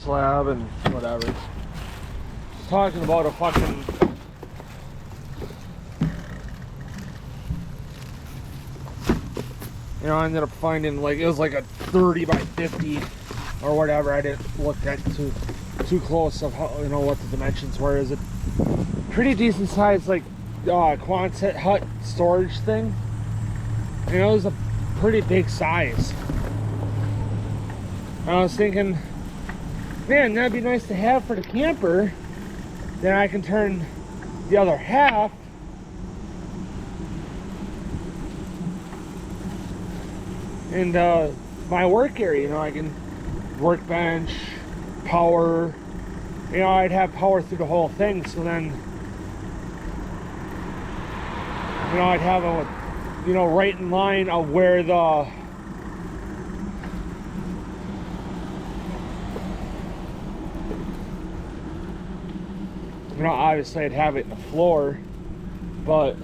slab and whatever. Talking about a fucking I ended up finding like it was like a 30 by 50 or whatever. I didn't look at too close of how what the dimensions were. Is it pretty decent size like Quonset hut storage thing? It was a pretty big size. I was thinking, man, that'd be nice to have for the camper. Then I can turn the other half into my work area. I can workbench, power. I'd have power through the whole thing. So then, I'd have a, right in line of where the obviously I'd have it in the floor, but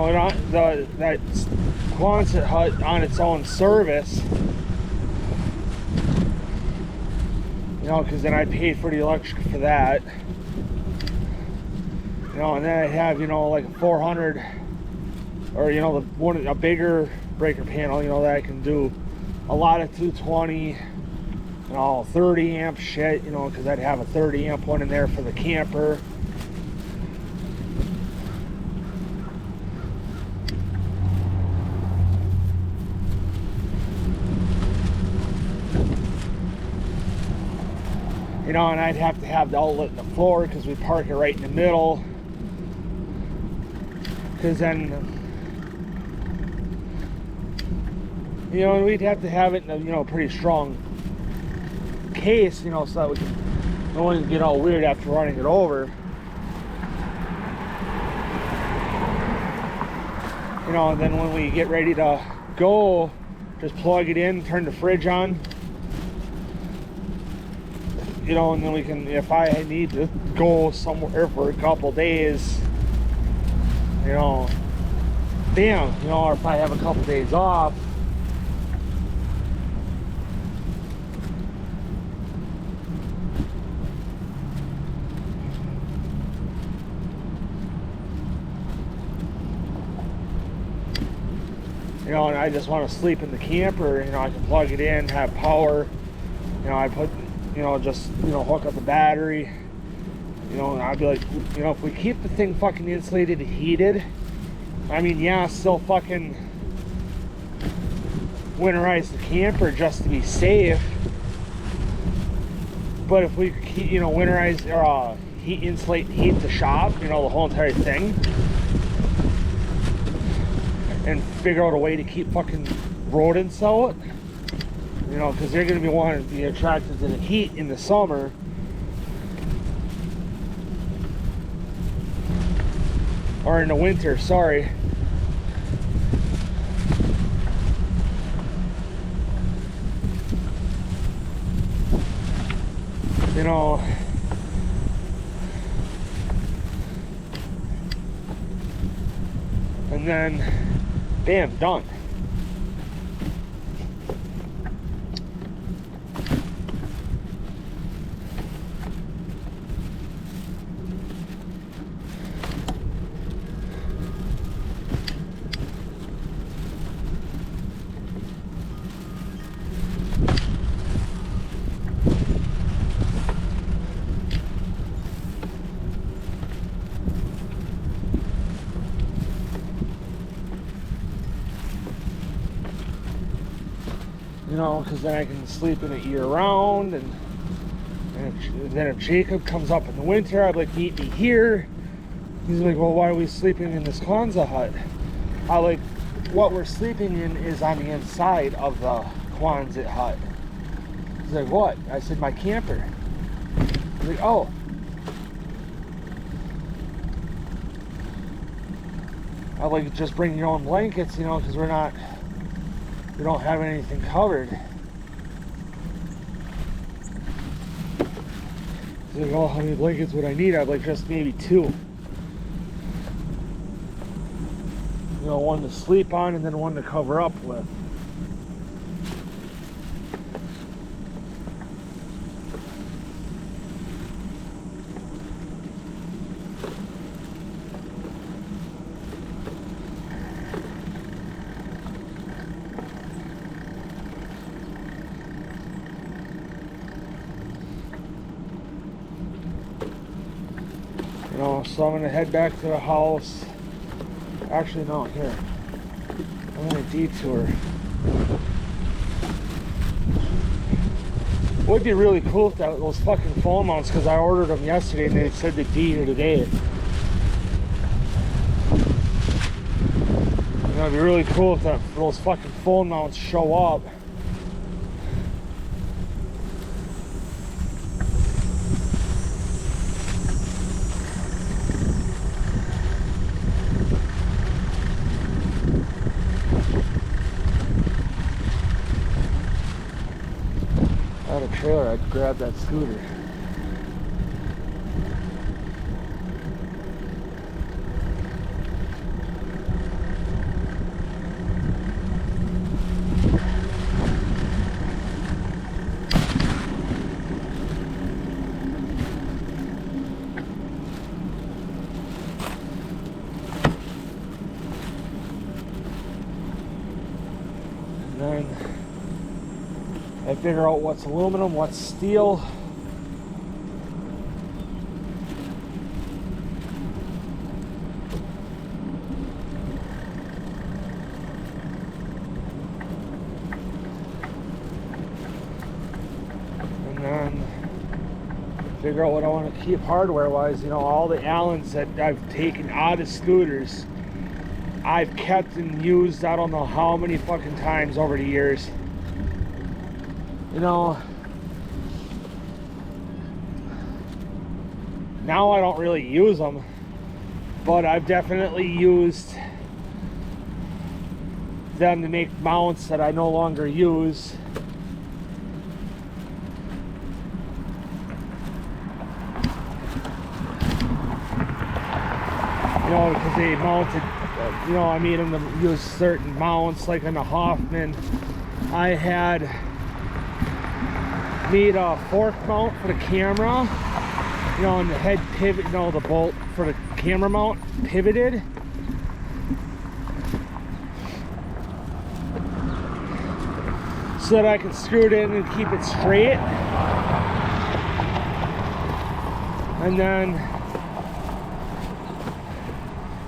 I'd have that Quonset hut on its own service, because then I paid for the electric for that, and then I'd have like a 400 or a bigger breaker panel, that I can do a lot of 220, 30 amp shit, because I'd have a 30 amp one in there for the camper. And I'd have to have the outlet in the floor because we park it right in the middle. Because then, and we'd have to have it in a, pretty strong case, so that we don't get all weird after running it over. And then when we get ready to go, just plug it in, turn the fridge on. And then we can, if I need to go somewhere for a couple days, bam, or if I have a couple days off, and I just want to sleep in the camper, I can plug it in, have power, I put, just, hook up the battery, and I'd be like, if we keep the thing fucking insulated and heated, still fucking winterize the camper just to be safe, but if we keep, winterize or insulate and heat the shop, the whole entire thing, and figure out a way to keep fucking rodents out, because they're going to be wanting to be attracted to the heat in the summer. Or in the winter, sorry. And then, bam, done. Because then I can sleep in it year round, and then if Jacob comes up in the winter, I'd like, meet me here. He's like, well, why are we sleeping in this Quonset hut? What we're sleeping in is on the inside of the Quonset hut. He's like, what? I said, my camper. He's like, oh. I like, just bring your own blankets, you know, because we don't have anything covered. He's like, oh, how many blankets would I need? I'd like just maybe 2. You know, one to sleep on and then one to cover up with. You know, so I'm gonna head back to the house. Actually, no, here. I'm gonna detour. It would be really cool if those fucking phone mounts, because I ordered them yesterday and they said they'd be here today. You know, it'd be really cool if those fucking phone mounts show up. Out of trailer, I'd grab that scooter. And then I figure out what's aluminum, what's steel. And then figure out what I want to keep hardware wise. You know, all the Allens that I've taken out of scooters, I've kept and used I don't know how many fucking times over the years. You know, now I don't really use them, but I've definitely used them to make mounts that I no longer use. You know, because they mounted, you know, I made them to use certain mounts, like on the Hoffman. I had made a fork mount for the camera, you know, and the head pivot, you know, the bolt for the camera mount pivoted. So that I can screw it in and keep it straight. And then,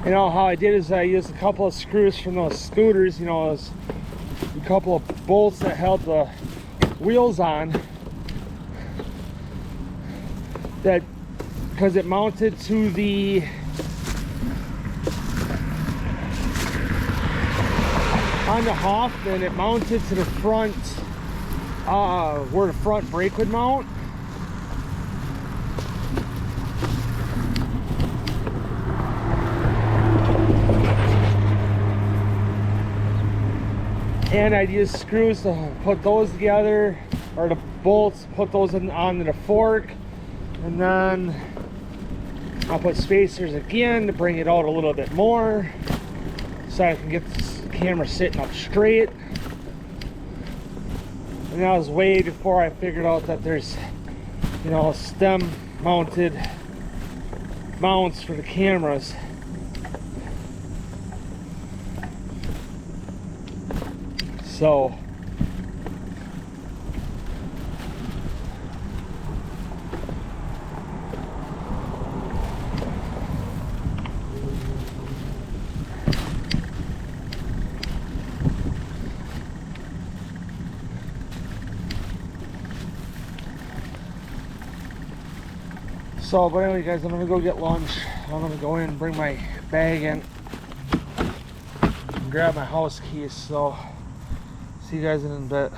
you know, how I did is I used a couple of screws from those scooters, you know, a couple of bolts that held the wheels on. That, because it mounted to the on the Hoffman, it mounted to the front, where the front brake would mount. And I'd use screws to put those together, or the bolts, put those onto the fork. And then I'll put spacers again to bring it out a little bit more so I can get this camera sitting up straight. And that was way before I figured out that there's, you know, stem mounted mounts for the cameras. So but anyway guys, I'm gonna go get lunch. I'm gonna go in and bring my bag in and grab my house keys. So see you guys in a bit.